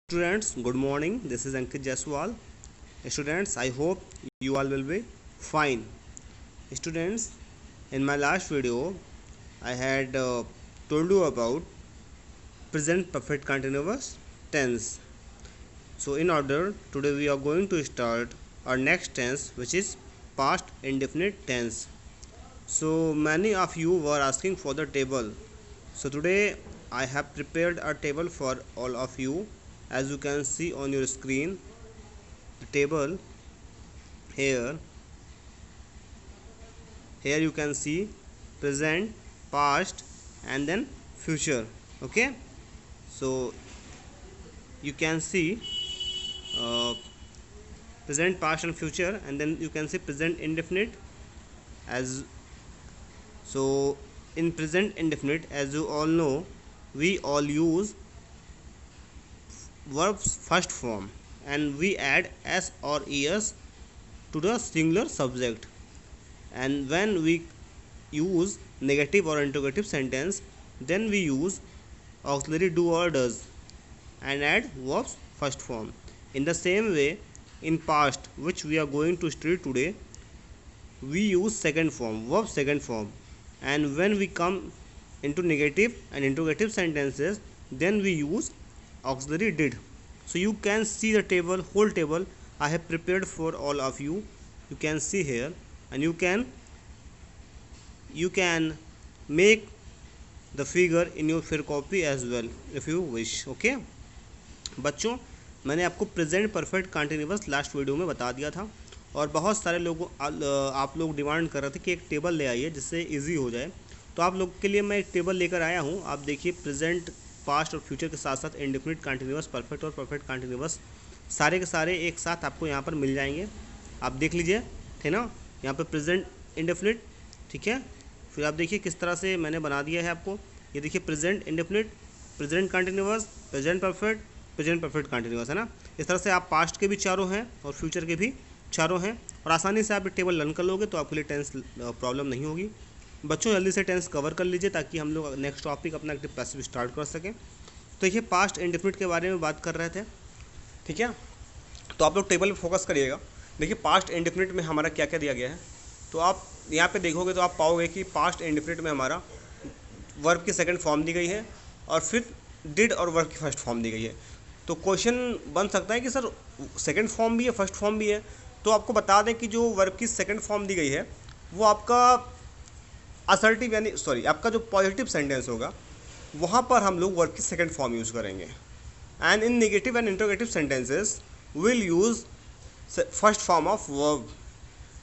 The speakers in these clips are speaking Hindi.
Students, good morning. This is Ankit Jaiswal. Students, I hope you all will be fine. Students, in my last video, I had told you about present perfect continuous tense. So, in order, today we are going to start our next tense, which is past indefinite tense. So, many of you were asking for the table. So, today I have prepared a table for all of you. As you can see on your screen, the table here you can see present, past, and then future. Okay, so you can see present, past, and future, and then you can see present indefinite. As so in present indefinite, as you all know, we all use verbs first form and we add s or es to the singular subject, and when we use negative or interrogative sentence, then we use auxiliary do or does and add verbs first form. In the same way, in past, which we are going to study today, we use second form, verb second form, and when we come into negative and interrogative sentences, then we use auxiliary did. So you can see the table, whole table I have prepared for all of you. You can see here, and you can make the figure in your fair copy as well if you wish. Okay बच्चों, मैंने आपको present perfect continuous last video में बता दिया था, और बहुत सारे लोगों आप लोग डिमांड कर रहे थे कि एक टेबल ले आइए जिससे इजी हो जाए। तो आप लोग के लिए मैं एक टेबल लेकर आया हूँ। आप देखिए, प्रेजेंट, पास्ट और फ्यूचर के साथ साथ इंडेफिनिट कंटिन्यूअस, परफेक्ट और परफेक्ट कंटिन्यूअस सारे के सारे एक साथ आपको यहाँ पर मिल जाएंगे। आप देख लीजिए, थे ना, यहाँ पर प्रेजेंट इंडेफिनिट, ठीक है। फिर आप देखिए किस तरह से मैंने बना दिया है आपको। ये देखिए, present indefinite, present continuous, present perfect, present perfect continuous, है ना। इस तरह से आप पास्ट के भी चारों हैं और फ्यूचर के भी चारों हैं, और आसानी से आप टेबल लर्न कर लोगे तो आपके लिए टेंस प्रॉब्लम नहीं होगी। बच्चों, जल्दी से टेंस कवर कर लीजिए ताकि हम लोग नेक्स्ट टॉपिक अपना एक्टिव पैसिव स्टार्ट कर सकें। तो देखिए, पास्ट इंडेफिनिट के बारे में बात कर रहे थे, ठीक है। तो आप लोग टेबल पर फोकस करिएगा। देखिए, पास्ट इंडेफिनिट में हमारा क्या क्या दिया गया है, तो आप यहाँ पे देखोगे तो आप पाओगे कि पास्ट इंडेफिनिट में हमारा वर्ब की सेकंड फॉर्म दी गई है और फिर डिड और वर्ब की फर्स्ट फॉर्म दी गई है। तो क्वेश्चन बन सकता है कि सर सेकंड फॉर्म भी है, फर्स्ट फॉर्म भी है। तो आपको बता दें कि जो वर्ब की सेकंड फॉर्म दी गई है वो आपका असर्टिव, यानी सॉरी, आपका जो पॉजिटिव सेंटेंस होगा वहाँ पर हम लोग वर्ब की सेकंड फॉर्म यूज़ करेंगे। And in negative and interrogative sentences will use first form of verb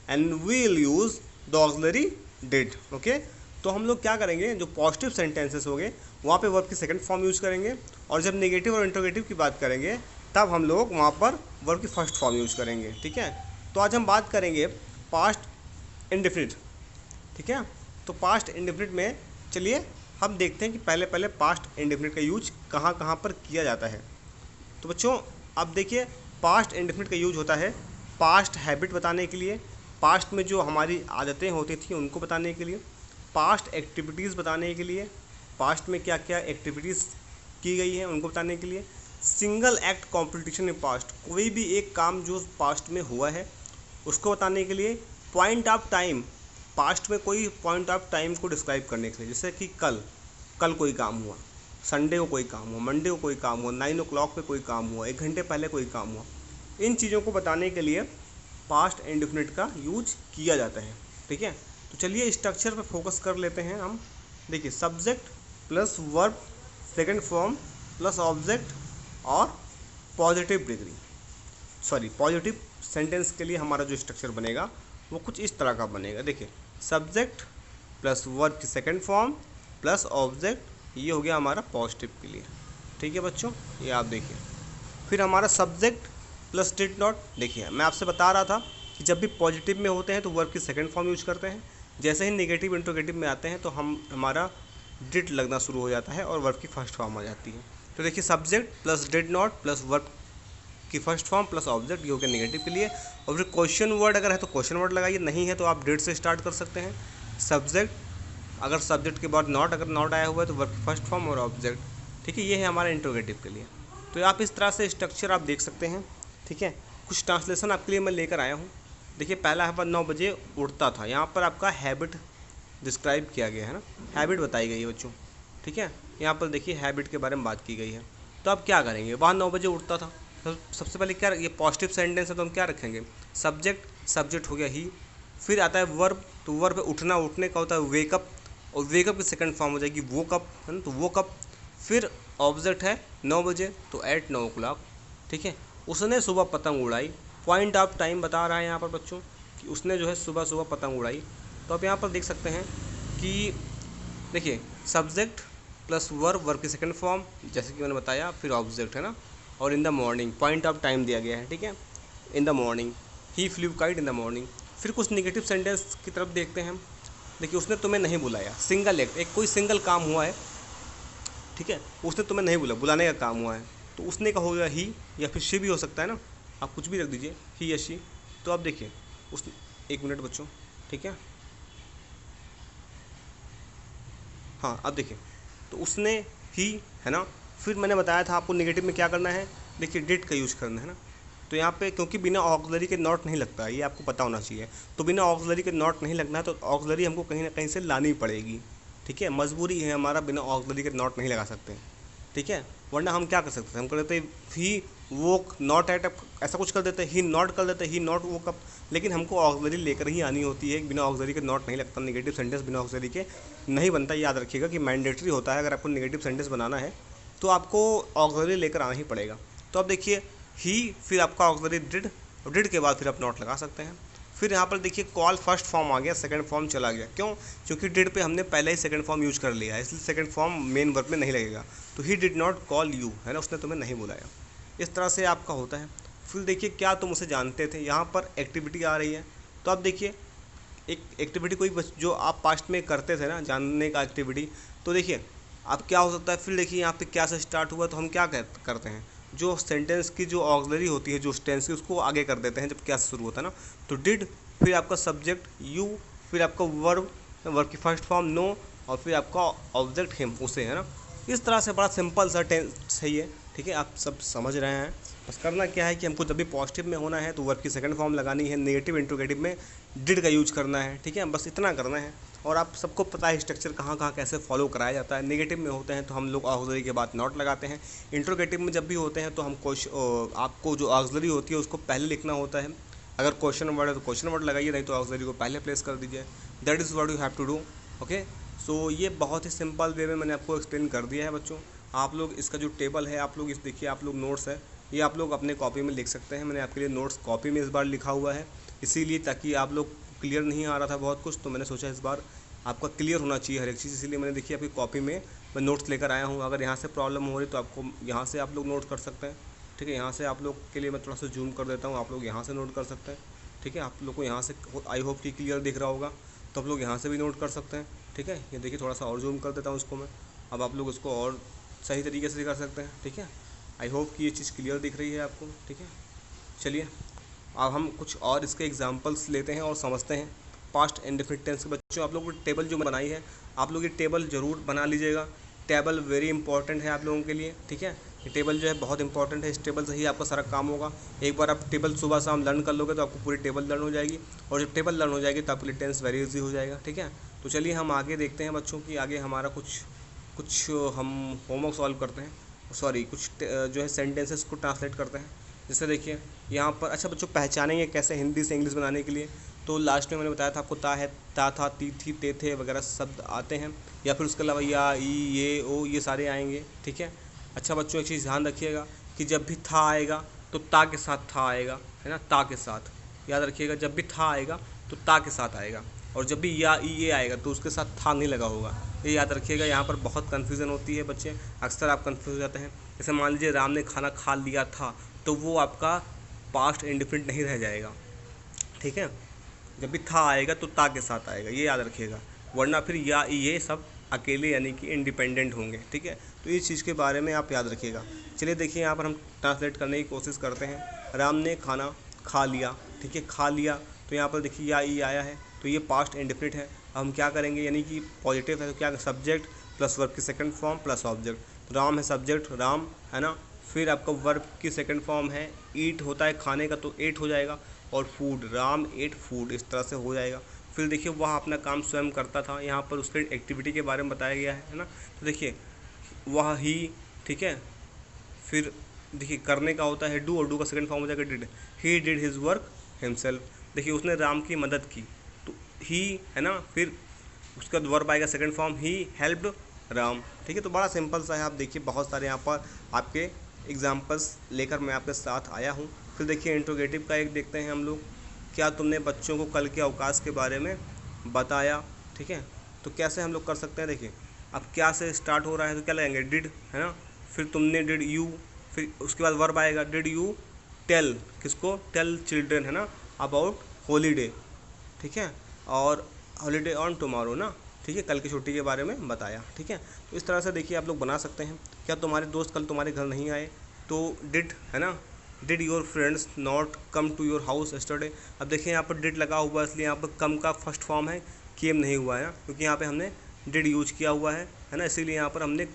and will use the auxiliary did. Okay, तो हम लोग क्या करेंगे, जो पॉजिटिव सेंटेंसेस होंगे वहाँ पे वर्ब की सेकंड फॉर्म यूज़ करेंगे, और जब नेगेटिव और इंटरोगेटिव की बात करेंगे तब हम लोग वहाँ पर वर्ब की फर्स्ट फॉर्म यूज़ करेंगे, ठीक है। तो आज हम बात करेंगे पास्ट इंडेफिनिट, ठीक है। तो पास्ट इंडेफिनिट में चलिए हम देखते हैं कि पहले पहले पास्ट इंडेफिनिट का यूज कहाँ कहाँ पर किया जाता है। तो बच्चों, अब देखिए, पास्ट इंडेफिनिट का यूज होता है पास्ट हैबिट बताने के लिए, पास्ट में जो हमारी आदतें होती थी उनको बताने के लिए, पास्ट एक्टिविटीज़ बताने के लिए, पास्ट में क्या क्या एक्टिविटीज़ की गई हैं उनको बताने के लिए, single act competition in past, कोई भी एक काम जो पास्ट में हुआ है उसको बताने के लिए, पॉइंट ऑफ टाइम, पास्ट में कोई पॉइंट ऑफ टाइम को डिस्क्राइब करने के लिए, जैसे कि कल कोई काम हुआ, संडे को कोई काम हुआ, मंडे को कोई काम हुआ, 9 o'clock पे कोई काम हुआ, 1 घंटे पहले कोई काम हुआ। इन चीज़ों को बताने के लिए पास्ट इंडेफिनिट का यूज किया जाता है, ठीक है। तो चलिए स्ट्रक्चर पे फोकस कर लेते हैं हम। देखिए, subject plus verb second form plus object और positive degree, sorry positive sentence के लिए हमारा जो स्ट्रक्चर बनेगा वो कुछ इस तरह का बनेगा। देखिए, सब्जेक्ट प्लस वर्ब की सेकंड फॉर्म प्लस ऑब्जेक्ट, ये हो गया हमारा पॉजिटिव के लिए, ठीक है बच्चों। ये आप देखिए, फिर हमारा सब्जेक्ट प्लस डिड नॉट। देखिए, मैं आपसे बता रहा था कि जब भी पॉजिटिव में होते हैं तो वर्ब की सेकंड फॉर्म यूज करते हैं, जैसे ही नेगेटिव इंट्रोगेटिव में आते हैं तो हमारा डिड लगना शुरू हो जाता है और वर्ब की फर्स्ट फॉर्म आ जाती है। तो देखिए, subject plus did not plus verb की फर्स्ट फॉर्म प्लस ऑब्जेक्ट, ये हो गया नेगेटिव के लिए। और फिर क्वेश्चन वर्ड अगर है तो क्वेश्चन वर्ड लगाइए, नहीं है तो आप डिड से स्टार्ट कर सकते हैं। सब्जेक्ट, अगर सब्जेक्ट के बाद नॉट, अगर नॉट आया हुआ है तो वर्ब की फर्स्ट फॉर्म और ऑब्जेक्ट, ठीक है। ये है हमारा इंट्रोगेटिव के लिए। तो आप इस तरह से स्ट्रक्चर आप देख सकते हैं, ठीक है। कुछ ट्रांसलेशन आपके लिए मैं लेकर आया हूँ। देखिए पहला है 9 बजे उठता था, यहाँ पर आपका हैबिट डिस्क्राइब किया गया है ना, हैबिट बताई गई है बच्चों, ठीक है। यहाँ पर देखिए हैबिट के बारे में बात की गई है। तो आप क्या करेंगे, वहाँ 9 बजे उठता था, सबसे पहले क्या, ये पॉजिटिव सेंटेंस है तो हम क्या रखेंगे, सब्जेक्ट हो गया ही, फिर आता है वर्ब, तो वर्ब उठना, उठने का होता है वेकअप, और वेकअप की सेकंड फॉर्म हो जाएगी वो कप, है ना, तो वो कप। फिर ऑब्जेक्ट है 9 बजे, तो एट 9 o'clock, ठीक है। उसने सुबह पतंग उड़ाई, पॉइंट ऑफ टाइम बता रहा है यहाँ पर बच्चों कि उसने जो है सुबह सुबह पतंग उड़ाई। तो आप यहाँ पर देख सकते हैं कि देखिए सब्जेक्ट प्लस वर्ब की सेकंड फॉर्म, जैसे कि मैंने बताया, फिर ऑब्जेक्ट है ना, और in the morning point of time दिया गया है, ठीक है। In the morning he flu kite in the morning. फिर कुछ नेगेटिव सेंटेंस की तरफ देखते हैं हम। देखिए उसने तुम्हें नहीं बुलाया, सिंगल एक्ट, एक कोई सिंगल काम हुआ है, ठीक है, उसने तुम्हें नहीं बुलाने का काम हुआ है, तो उसने का होगा ही, या फिर शी भी हो सकता है ना, आप कुछ भी रख दीजिए, ही या शी। तो आप देखिए उस, एक मिनट बच्चों, ठीक है, हाँ अब देखिए, तो उसने ही, है ना। फिर मैंने बताया था आपको नेगेटिव में क्या करना है, देखिए डिड का यूज़ करना है ना। तो यहाँ पे क्योंकि बिना ऑक्सिलरी के नॉट नहीं लगता, ये आपको पता होना चाहिए। तो बिना ऑक्सिलरी के नॉट नहीं लगना है, तो ऑक्सिलरी हमको कहीं ना कहीं से लानी पड़ेगी, ठीक है, मजबूरी है हमारा, बिना ऑक्सिलरी के नॉट नहीं लगा सकते, ठीक है। वरना हम क्या कर सकते हैं, हम कर देते ही वोक नॉट एट, ऐसा कुछ कर देते, ही नॉट कर देते, ही नॉट वोक अप। लेकिन हमको ऑक्सिलरी लेकर ही आनी होती है, बिना ऑक्सिलरी के नॉट नहीं लगता, नेगेटिव सेंटेंस बिना ऑक्सिलरी के नहीं बनता। याद रखिएगा कि मैंडेटरी होता है, अगर आपको नेगेटिव सेंटेंस बनाना है तो आपको ऑक्सिलरी लेकर आना ही पड़ेगा। तो अब देखिए ही, फिर आपका ऑक्सिलरी डिड, और डिड के बाद फिर आप नॉट लगा सकते हैं। फिर यहाँ पर देखिए कॉल फर्स्ट फॉर्म आ गया, सेकंड फॉर्म चला गया, क्यों, क्योंकि डिड पे हमने पहले ही सेकंड फॉर्म यूज कर लिया है, इसलिए सेकंड फॉर्म मेन वर्ब में नहीं लगेगा। तो he did not call you, है ना, उसने तुम्हें नहीं बुलाया। इस तरह से आपका होता है। फिर देखिए क्या तुम उसे जानते थे, यहाँ पर एक्टिविटी आ रही है। तो आप देखिए एक एक्टिविटी कोई जो आप पास्ट में करते थे ना, जानने का एक्टिविटी, तो देखिए अब क्या हो सकता है। फिर देखिए यहाँ पे क्या से स्टार्ट हुआ, तो हम क्या करते हैं, जो सेंटेंस की जो ऑक्सिलरी होती है, जो टेंस की, उसको आगे कर देते हैं जब क्या से शुरू होता है ना। तो डिड, फिर आपका सब्जेक्ट यू, फिर आपका वर्ब की फर्स्ट फॉर्म नो, और फिर आपका ऑब्जेक्ट हिम, उसे, है ना। इस तरह से बड़ा सिंपल सा टेंस है ये, ठीक है, आप सब समझ रहे हैं। बस करना क्या है कि हमको जब भी पॉजिटिव में होना है तो वर्ब की सेकंड फॉर्म लगानी है, नेगेटिव इंट्रोगेटिव में डिड का यूज करना है, ठीक है, बस इतना करना है। और आप सबको पता है स्ट्रक्चर कहाँ कहाँ कैसे फॉलो कराया जाता है। नेगेटिव में होते हैं तो हम लोग ऑक्सिलरी के बाद नॉट लगाते हैं, इंट्रोगेटिव में जब भी होते हैं तो हम आपको जो ऑक्सिलरी होती है उसको पहले लिखना होता है। अगर क्वेश्चन वर्ड है तो क्वेश्चन वर्ड लगाइए, नहीं तो ऑक्सिलरी को पहले प्लेस कर दीजिए। That is what you have to do, okay. So ये बहुत ही सिंपल वे में मैंने आपको एक्सप्लेन कर दिया है बच्चों। आप लोग इसका जो टेबल है, आप लोग इस देखिए, आप लोग नोट्स है, ये आप लोग अपने कॉपी में लिख सकते हैं। मैंने आपके लिए नोट्स कॉपी में इस बार लिखा हुआ है, इसीलिए ताकि आप लोग क्लियर नहीं आ रहा था बहुत कुछ, तो मैंने सोचा इस बार आपका क्लियर होना चाहिए हर एक चीज़, इसीलिए मैंने देखिए आपकी कॉपी में मैं नोट्स लेकर आया हूँ। अगर यहाँ से प्रॉब्लम हो रही तो आपको यहाँ से आप लोग नोट कर सकते हैं, ठीक है। यहाँ से आप लोग के लिए मैं थोड़ा सा जूम कर देता हूँ, आप लोग यहाँ से नोट कर सकते हैं, ठीक है। आप लोग को यहाँ से आई होप कि क्लियर दिख रहा होगा, तो आप लोग यहाँ से भी नोट कर सकते हैं, ठीक है। ये देखिए थोड़ा सा और जूम कर देता हूँ उसको मैं, अब आप लोग उसको और सही तरीके से कर सकते हैं, ठीक है। आई होप कि ये चीज़ क्लियर दिख रही है आपको, ठीक है। चलिए अब हम कुछ और इसके एग्जांपल्स लेते हैं और समझते हैं पास्ट इंडेफिनिट टेंस के। बच्चों आप लोगों को टेबल जो बनाई है, आप लोग ये टेबल ज़रूर बना लीजिएगा। टेबल वेरी इंपॉर्टेंट है आप लोगों के लिए, ठीक है। ये टेबल जो है बहुत इंपॉर्टेंट है, इस टेबल से ही आपका सारा काम होगा। एक बार आप टेबल सुबह शाम लर्न कर लोगे तो आपको पूरी टेबल लर्न हो जाएगी, और जब टेबल लर्न हो जाएगी तो आपके लिए टेंस वेरी ईजी हो जाएगा, ठीक है। तो चलिए हम आगे देखते हैं बच्चों कि आगे हमारा कुछ हम होमवर्क सॉल्व करते हैं, सॉरी कुछ जो है सेंटेंसेस को ट्रांसलेट करते हैं। जैसे देखिए यहाँ पर, अच्छा बच्चों पहचानेंगे कैसे हिंदी से इंग्लिश बनाने के लिए, तो लास्ट में मैंने बताया था आपको ता है, ता था, ती थी, ते थे वगैरह शब्द आते हैं, या फिर उसके अलावा या, ई, ये, ओ, ये सारे आएंगे, ठीक है। अच्छा बच्चों एक चीज़ ध्यान रखिएगा कि जब भी था आएगा तो ता के साथ था आएगा, है ना, ता के साथ याद रखिएगा। जब भी था आएगा तो ता के साथ आएगा, और जब भी या, ई, ये आएगा तो उसके साथ था नहीं लगा होगा, ये याद रखिएगा। यहाँ पर बहुत कन्फ्यूज़न होती है बच्चे, अक्सर आप कन्फ्यूज हो जाते हैं। जैसे मान लीजिए राम ने खाना खा लिया था, तो वो आपका पास्ट इंडिफिनिट नहीं रह जाएगा, ठीक है। जब भी था आएगा तो ता के साथ आएगा, ये याद रखिएगा, वरना फिर या, ये सब अकेले यानी कि इंडिपेंडेंट होंगे, ठीक है। तो इस चीज़ के बारे में आप याद रखिएगा। चलिए देखिए यहाँ पर हम ट्रांसलेट करने की कोशिश करते हैं। राम ने खाना खा लिया, ठीक है, खा लिया, तो यहाँ पर देखिए या, ई आया है, तो ये पास्ट इंडिफिनिट है। हम क्या करेंगे, यानी कि पॉजिटिव है तो क्या, सब्जेक्ट प्लस वर्ब की सेकंड फॉर्म प्लस ऑब्जेक्ट। तो राम है सब्जेक्ट, राम, है ना, फिर आपका वर्ब की सेकंड फॉर्म है ईट होता है खाने का, तो एट हो जाएगा। और फूड, राम एट फूड, इस तरह से हो जाएगा। फिर देखिए वह अपना काम स्वयं करता था, यहाँ पर उसके एक्टिविटी के बारे में बताया गया है ना। तो देखिए वह ही, ठीक है। फिर देखिए करने का होता है डू, और डू का सेकंड फॉर्म हो जाएगा did. He did his work himself, देखिए उसने राम की मदद की, तो ही है ना। फिर उसका वर्ब आएगा second form he helped Ram, ठीक है। तो बड़ा सिंपल सा है, आप देखिए बहुत सारे यहाँ पर आपके एग्जाम्पल्स लेकर मैं आपके साथ आया हूँ। फिर देखिए इंट्रोगेटिव का एक देखते हैं हम लोग, क्या तुमने बच्चों को कल के अवकाश के बारे में बताया, ठीक है। तो कैसे हम लोग कर सकते हैं, देखिए अब क्या से स्टार्ट हो रहा है तो क्या लगेंगे डिड, है ना। फिर तुमने डिड यू, फिर उसके बाद वर्ब आएगा डिड यू टेल, किसको, टेल चिल्ड्रन, है ना, अबाउट हॉलीडे, ठीक है। और हॉलीडे ऑन टुमारो ना, ठीक है, कल की छुट्टी के बारे में बताया, ठीक है। तो इस तरह से देखिए आप लोग बना सकते हैं। क्या तुम्हारे दोस्त कल तुम्हारे घर नहीं आए, तो डिड, है ना, did your friends not come to your house yesterday. अब देखिए यहाँ पर डिड लगा हुआ है, इसलिए यहाँ पर कम का फर्स्ट फॉर्म है, केम नहीं हुआ है ना, क्योंकि यहाँ पे हमने डिड यूज किया हुआ है ना, इसीलिए यहाँ पर हमने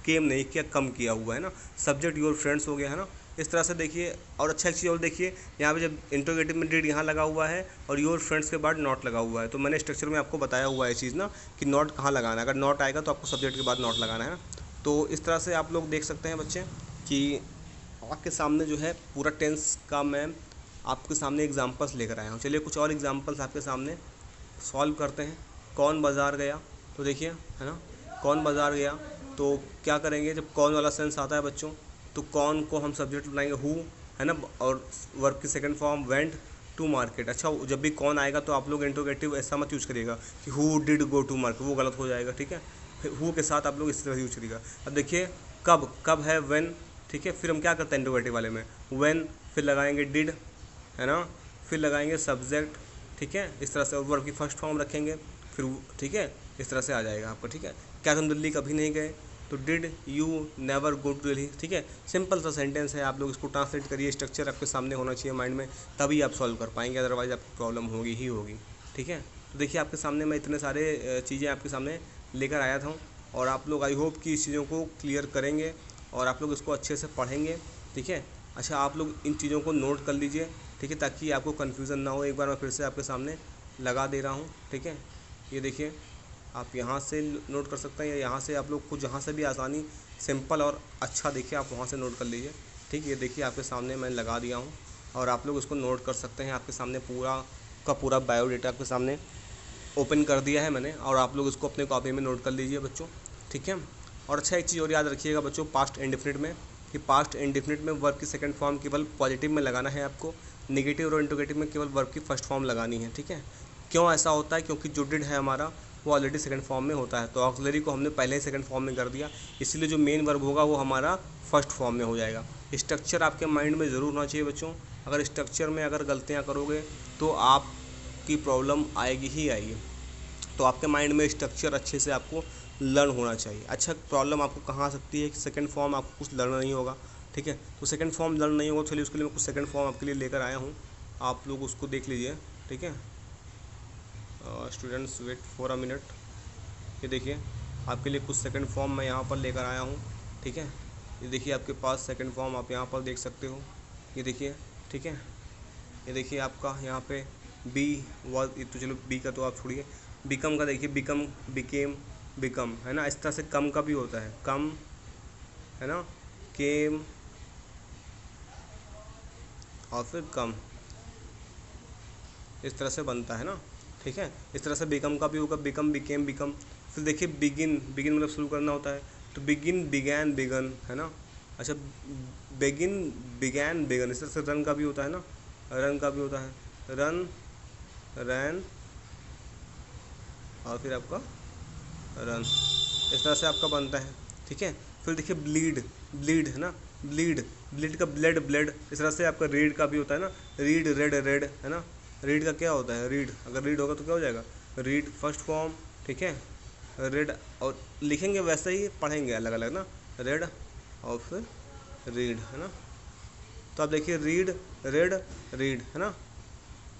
केम नहीं किया, कम किया हुआ है ना। सब्जेक्ट योर फ्रेंड्स हो गया, है ना। इस तरह से देखिए, और अच्छा एक चीज़ और देखिए, यहाँ पे जब इंट्रोगेटिव में डिड यहाँ लगा हुआ है और योर फ्रेंड्स के बाद नॉट लगा हुआ है, तो मैंने स्ट्रक्चर में आपको बताया हुआ है चीज़ ना कि नॉट कहाँ लगाना है। अगर नॉट आएगा तो आपको सब्जेक्ट के बाद नॉट लगाना है ना। तो इस तरह से आप लोग देख सकते हैं बच्चे कि आपके सामने जो है पूरा टेंस का मैं आपके सामने एग्जाम्पल्स लेकर आया हूँ। चलिए कुछ और एग्जाम्पल्स आपके सामने सॉल्व करते हैं। कौन बाज़ार गया, तो देखिए, है ना, कौन बाज़ार गया, तो क्या करेंगे जब कौन वाला सेंस आता है बच्चों, तो कौन को हम सब्जेक्ट बनाएंगे हु, है ना, और वर्ब की second form went to market. अच्छा जब भी कौन आएगा तो आप लोग इंट्रोगेटिव ऐसा मत यूज़ करिएगा कि who did go to market, वो गलत हो जाएगा, ठीक है। फिर हु के साथ आप लोग इस तरह यूज करिएगा। अब देखिए कब, कब है व्हेन, ठीक है। फिर हम क्या करते हैं इंट्रोगेटिव वाले में व्हेन, फिर लगाएंगे डिड, है ना, फिर लगाएंगे सब्जेक्ट, ठीक है, इस तरह से। और वर्ब की फर्स्ट फॉर्म रखेंगे, फिर ठीक है, इस तरह से आ जाएगा आपको, ठीक है। क्या तुम दिल्ली कभी नहीं गए, तो did you never go to Delhi, ठीक है। सिंपल सा सेंटेंस है, आप लोग इसको ट्रांसलेट करिए, स्ट्रक्चर आपके सामने होना चाहिए माइंड में, तभी आप सॉल्व कर पाएंगे, अदरवाइज आपको प्रॉब्लम होगी ही होगी, ठीक है। तो देखिए आपके सामने मैं इतने सारे चीज़ें आपके सामने लेकर आया था, और आप लोग आई होप कि इस चीज़ों को क्लियर करेंगे और आप लोग इसको अच्छे से पढ़ेंगे, ठीक है। अच्छा आप लोग इन चीज़ों को नोट कर लीजिए, ठीक है, ताकि आपको कन्फ्यूज़न ना हो। एक बार मैं फिर से आपके सामने लगा दे रहा हूँ, ठीक है। ये देखिए आप यहाँ से नोट कर सकते हैं, या यहाँ से आप लोग को जहाँ से भी आसानी सिंपल और अच्छा देखिए आप वहाँ से नोट कर लीजिए, ठीक। ये देखिए आपके सामने मैं लगा दिया हूँ, और आप लोग इसको नोट कर सकते हैं। आपके सामने पूरा का पूरा बायोडेटा आपके सामने ओपन कर दिया है मैंने, और आप लोग इसको अपने कॉपी में नोट कर लीजिए बच्चों, ठीक है। और अच्छा एक चीज़ और याद रखिएगा बच्चों, पास्ट इंडेफिनिट में, कि पास्ट इंडेफिनिट में वर्ब की सेकंड फॉर्म केवल पॉजिटिव में लगाना है आपको, नेगेटिव और इंट्रोगेटिव में केवल वर्ब की फर्स्ट फॉर्म लगानी है, ठीक है। क्यों ऐसा होता है, क्योंकि जो डिड है हमारा वो ऑलरेडी सेकंड फॉर्म में होता है, तो ऑक्सिलरी को हमने पहले ही सेकंड फॉर्म में कर दिया, इसलिए जो मेन वर्ब होगा वो हमारा फर्स्ट फॉर्म में हो जाएगा। स्ट्रक्चर आपके माइंड में ज़रूर होना चाहिए बच्चों, अगर स्ट्रक्चर में अगर गलतियाँ करोगे तो आपकी प्रॉब्लम आएगी ही आएगी। तो आपके माइंड में स्ट्रक्चर अच्छे से आपको लर्न होना चाहिए। अच्छा प्रॉब्लम आपको कहाँ आ सकती है कि सेकंड फॉर्म आपको कुछ लर्न नहीं होगा, ठीक है। तो सेकंड फॉर्म लर्न नहीं होगा, चलिए उसके लिए मैं कुछ सेकंड फॉर्म आपके लिए लेकर आया हूँ, आप लोग उसको देख लीजिए, ठीक है। Students wait for a minute. ये देखिए आपके लिए कुछ सेकंड फॉर्म मैं यहाँ पर लेकर आया हूँ, ठीक है। ये देखिए आपके पास सेकंड फॉर्म आप यहाँ पर देख सकते हो, ये देखिए, ठीक है। ये देखिए आपका यहाँ पे बी वॉज, तो चलो बी का तो आप छोड़िए, बिकम का देखिए, बिकम, बिकेम, बिकम, है ना। इस तरह से कम का भी होता है, कम, है ना, केम, और फिर कम, इस तरह से बनता है ना, ठीक है। इस तरह से बिकम का भी होगा, बिकम, बिकेम, बिकम। फिर देखिए बिगिन, बिगिन मतलब शुरू करना होता है, तो बिगिन, बिगैन, बिगन, है ना। अच्छा बिगिन, बिगैन, बिगन। इस तरह से रन का भी होता है ना, रन का भी होता है, रन, रैन, और फिर आपका रन, इस तरह से आपका बनता है, ठीक है। फिर देखिए ब्लीड, ब्लीड, है ना, ब्लीड, ब्लीड का ब्लड, ब्लड। इस तरह से आपका रीड का भी होता है ना, रीड, रेड, रेड, है ना। रीड का क्या होता है, रीड, अगर रीड होगा तो क्या हो जाएगा, रीड फर्स्ट फॉर्म, ठीक है, रेड, और लिखेंगे वैसे ही, पढ़ेंगे अलग अलग ना, रेड और फिर रीड, है ना। तो आप देखिए रीड, रेड, रीड, है ना।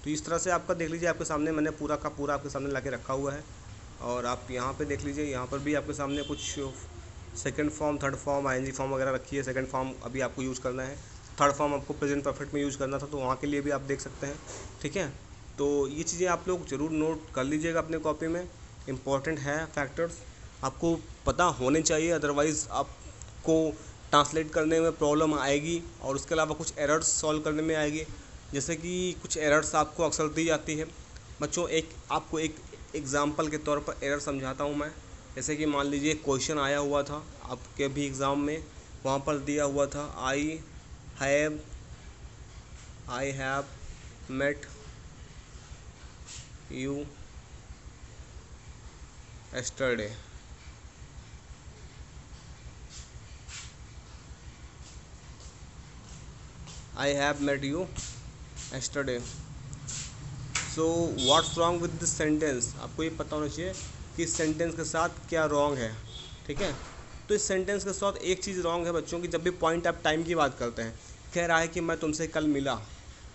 तो इस तरह से आपका देख लीजिए, आपके सामने मैंने पूरा का पूरा आपके सामने ला के रखा हुआ है, और आप यहाँ पे देख लीजिए, यहाँ पर भी आपके सामने कुछ second form, third form, I N G form वगैरह रखी है। सेकंड फॉर्म अभी आपको यूज़ करना है, थर्ड फॉर्म आपको प्रेजेंट परफेक्ट में यूज़ करना था, तो वहाँ के लिए भी आप देख सकते हैं। ठीक है, तो ये चीज़ें आप लोग ज़रूर नोट कर लीजिएगा अपने कॉपी में, इम्पॉर्टेंट है फैक्टर्स, आपको पता होने चाहिए, अदरवाइज़ आपको ट्रांसलेट करने में प्रॉब्लम आएगी और उसके अलावा कुछ एरर्स सॉल्व करने में आएगी। जैसे कि कुछ एरर्स आपको अक्सर दी जाती है बच्चों। आपको एक एग्ज़ाम्पल के तौर पर एरर समझाता हूँ मैं। जैसे कि मान लीजिए क्वेश्चन आया हुआ था आपके भी एग्ज़ाम में, वहाँ पर दिया हुआ था I have met you yesterday। I have met you yesterday। So what's wrong with this sentence? आपको ये पता होना चाहिए कि इस सेंटेंस के साथ क्या रॉन्ग है। ठीक है, तो इस सेंटेंस के साथ एक चीज़ रॉन्ग है बच्चों की, जब भी पॉइंट आप टाइम की बात करते हैं, कह रहा है कि मैं तुमसे कल मिला,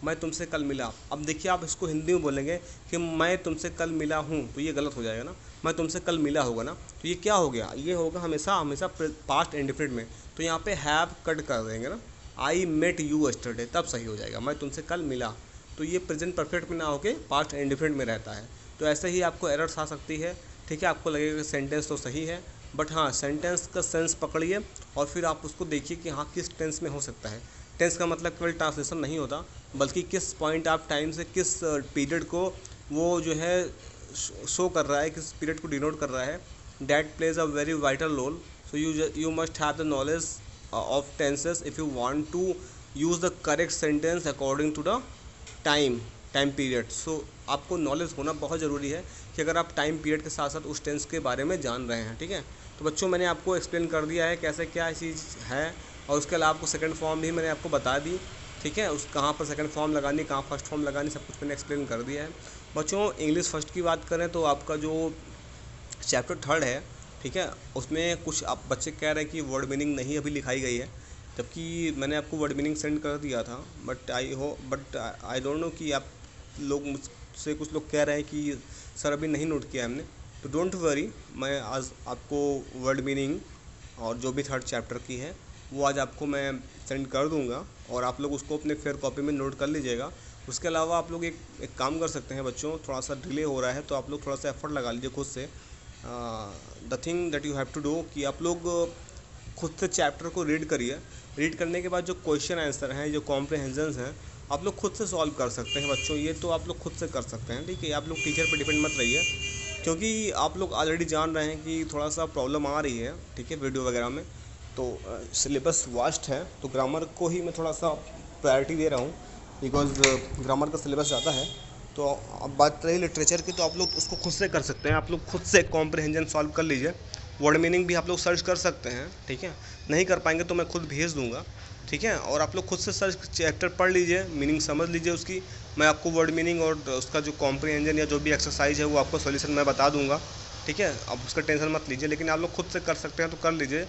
मैं तुमसे कल मिला। अब देखिए आप इसको हिंदी में बोलेंगे कि मैं तुमसे कल मिला हूँ, तो ये गलत हो जाएगा ना, मैं तुमसे कल मिला होगा ना, तो ये क्या हो गया, ये होगा हमेशा हमेशा पास्ट इंडेफिनिट में, तो यहाँ पे हैव कट कर देंगे ना, आई मेट यू यस्टरडे, तब सही हो जाएगा, मैं तुमसे कल मिला। तो ये प्रेजेंट परफेक्ट में ना होके पास्ट इंडेफिनिट में रहता है। तो ऐसे ही आपको एरर्स आ सकती है। ठीक है, आपको लगेगा कि सेंटेंस तो सही है, बट हाँ सेंटेंस का सेंस पकड़िए और फिर आप उसको देखिए कि हाँ किस टेंस में हो सकता है। टेंस का मतलब केवल ट्रांसलेशन नहीं होता, बल्कि किस पॉइंट ऑफ टाइम से किस पीरियड को वो जो है शो कर रहा है, किस पीरियड को डिनोट कर रहा है, that plays a very vital role. So you must have the knowledge of tenses if you want to use the correct sentence according to the time period. So आपको नॉलेज होना बहुत ज़रूरी है कि अगर आप टाइम पीरियड के साथ साथ उस टेंस के बारे में जान रहे हैं। ठीक है, तो बच्चों मैंने आपको एक्सप्लेन कर दिया है कैसे क्या चीज़ है, और उसके अलावा आपको सेकंड फॉर्म भी मैंने आपको बता दी। ठीक है, उस कहाँ पर सेकंड फॉर्म लगानी, कहाँ फर्स्ट फॉर्म लगानी, सब कुछ मैंने एक्सप्लेन कर दिया है। बच्चों इंग्लिश फर्स्ट की बात करें तो आपका जो चैप्टर थर्ड है, ठीक है, उसमें कुछ आप बच्चे कह रहे हैं कि वर्ड मीनिंग नहीं अभी लिखाई गई है, जबकि मैंने आपको वर्ड मीनिंग सेंड कर दिया था। बट आई डोंट नो कि आप लोग मुझसे कुछ लोग कह रहे हैं कि सर अभी नहीं नोट किया हमने, तो डोंट वरी, मैं आज आपको वर्ड मीनिंग और जो भी थर्ड चैप्टर की है वो आज आपको मैं सेंड कर दूंगा, और आप लोग उसको अपने फेयर कॉपी में नोट कर लीजिएगा। उसके अलावा आप लोग एक काम कर सकते हैं बच्चों, थोड़ा सा डिले हो रहा है तो आप लोग थोड़ा सा एफर्ट लगा लीजिए खुद से। The thing that you have to do कि आप लोग खुद से चैप्टर को रीड करिए। रीड करने के बाद जो क्वेश्चन आंसर हैं, जो कॉम्प्रिहेंजन्स हैं, आप लोग खुद से सॉल्व कर सकते हैं बच्चों, ये तो आप लोग खुद से कर सकते हैं। ठीक है, आप लोग टीचर पर डिपेंड मत रहिए, क्योंकि आप लोग ऑलरेडी जान रहे हैं कि थोड़ा सा प्रॉब्लम आ रही है। ठीक है, वीडियो वगैरह में तो सिलेबस वास्ट है, तो ग्रामर को ही मैं थोड़ा सा प्रायोरिटी दे रहा हूँ, बिकॉज ग्रामर का सिलेबस ज़्यादा है। तो अब बात रही लिटरेचर की, तो आप लोग उसको खुद से कर सकते हैं, आप लोग खुद से कॉम्प्रिहेंजन सॉल्व कर लीजिए। वर्ड मीनिंग भी आप लोग सर्च कर सकते हैं। ठीक है, नहीं कर पाएंगे तो मैं खुद भेज दूंगा। ठीक है, और आप लोग खुद से सर्च चैप्टर पढ़ लीजिए, मीनिंग समझ लीजिए उसकी। मैं आपको वर्ड मीनिंग और उसका जो कॉम्प्रिहेंजन या जो भी एक्सरसाइज है वो आपको सॉल्यूशन मैं बता दूंगा। ठीक है, अब उसका टेंशन मत लीजिए, लेकिन आप लोग खुद से कर सकते हैं तो कर लीजिए,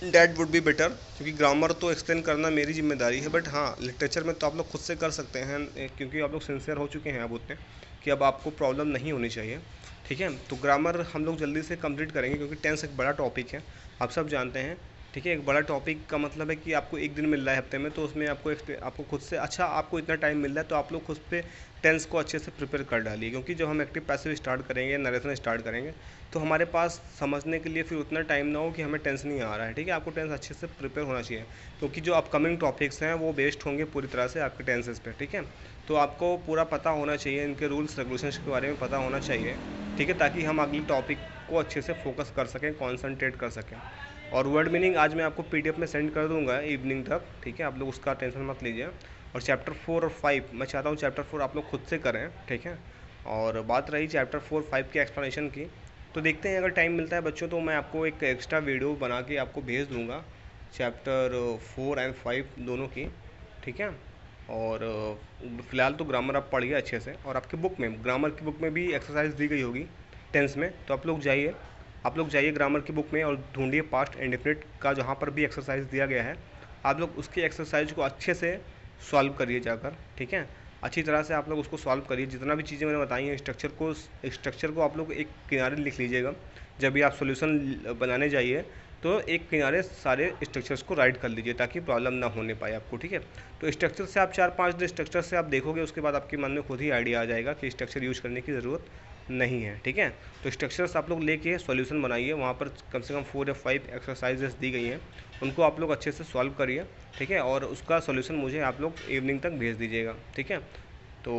डैट वुड बी बेटर, क्योंकि ग्रामर तो एक्सप्लेन करना मेरी जिम्मेदारी है, बट हाँ लिटरेचर में तो आप लोग खुद से कर सकते हैं, क्योंकि आप लोग सिंसियर हो चुके हैं अब उतने कि अब आपको प्रॉब्लम नहीं होनी चाहिए। ठीक है, तो ग्रामर हम लोग जल्दी से कंप्लीट करेंगे, क्योंकि टेंस एक बड़ा टॉपिक है, आप सब जानते हैं। ठीक है, एक बड़ा टॉपिक का मतलब है कि आपको एक दिन मिल रहा है हफ्ते में, तो उसमें आपको खुद से, अच्छा आपको इतना टाइम मिल रहा है तो आप लोग खुद पे टेंस को अच्छे से प्रिपेयर कर डालिए, क्योंकि जब हम एक्टिव पैसिव स्टार्ट करेंगे, नरेशन स्टार्ट करेंगे, तो हमारे पास समझने के लिए फिर उतना टाइम ना हो कि हमें टेंस नहीं आ रहा है। ठीक है, आपको टेंस अच्छे से प्रिपेयर होना चाहिए, क्योंकि जो अपकमिंग टॉपिक्स हैं वो बेस्ड होंगे पूरी तरह से आपके टेंसेस पे। ठीक है, तो आपको पूरा पता होना चाहिए, इनके रूल्स रेगुलेशंस के बारे में पता होना चाहिए। ठीक है, ताकि हम अगले टॉपिक को अच्छे से फोकस कर सकें, कॉन्सनट्रेट कर सकें। और वर्ड मीनिंग आज मैं आपको PDF में सेंड कर दूंगा इवनिंग तक। ठीक है, आप लोग उसका टेंशन मत लीजिए। और चैप्टर 4 और 5 मैं चाहता हूँ चैप्टर 4 आप लोग खुद से करें। ठीक है, और बात रही चैप्टर 4 5 के एक्सप्लेनेशन की, तो देखते हैं अगर टाइम मिलता है बच्चों तो मैं आपको एक एक्स्ट्रा वीडियो बना के आपको भेज दूंगा चैप्टर 4 एंड 5 दोनों की। ठीक है, और फ़िलहाल तो ग्रामर आप पढ़िए अच्छे से, और आपकी बुक में, ग्रामर की बुक में भी एक्सरसाइज दी गई होगी टेंस में, तो आप लोग जाइए ग्रामर की बुक में और ढूंढिए पास्ट इंडेफिनिट का, जहाँ पर भी एक्सरसाइज दिया गया है आप लोग उसकी एक्सरसाइज को अच्छे से सॉल्व करिए जाकर। ठीक है, अच्छी तरह से आप लोग उसको सॉल्व करिए, जितना भी चीज़ें मैंने बताई हैं स्ट्रक्चर को आप लोग एक किनारे लिख लीजिएगा। जब भी आप सॉल्यूशन बनाने जाइए तो एक किनारे सारे स्ट्रक्चर्स को राइट कर लीजिए ताकि प्रॉब्लम ना होने पाए आपको, ठीक है। तो स्ट्रक्चर से आप 4-5 दिन स्ट्रक्चर से आप देखोगे, उसके बाद आपके मन में खुद ही आइडिया आ जाएगा कि स्ट्रक्चर यूज़ करने की ज़रूरत नहीं है, ठीक है। तो स्ट्रक्चर्स आप लोग लेके सॉल्यूशन बनाइए, वहाँ पर कम से कम 4 या 5 एक्सरसाइजेस दी गई हैं, उनको आप लोग अच्छे से सॉल्व करिए, ठीक है। और उसका सॉल्यूशन मुझे आप लोग इवनिंग तक भेज दीजिएगा, ठीक है। तो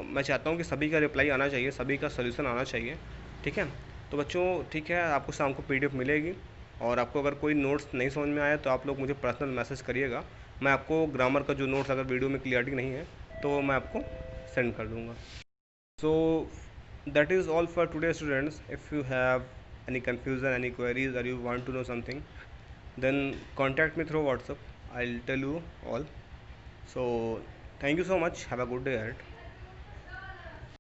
मैं चाहता हूँ कि सभी का रिप्लाई आना चाहिए, सभी का सॉल्यूशन आना चाहिए, ठीक है। तो बच्चों ठीक है, आपको शाम को पीडीएफ मिलेगी, और आपको अगर कोई नोट्स नहीं समझ में आया तो आप लोग मुझे पर्सनल मैसेज करिएगा, मैं आपको ग्रामर का जो नोट्स अगर वीडियो में क्लियरिटी नहीं है तो मैं आपको सेंड कर दूँगा। So that is all for today students. If you have any confusion, any queries, और you want to know something, then contact me through WhatsApp. I'll tell you all. So thank you so much. Have a good day ahead.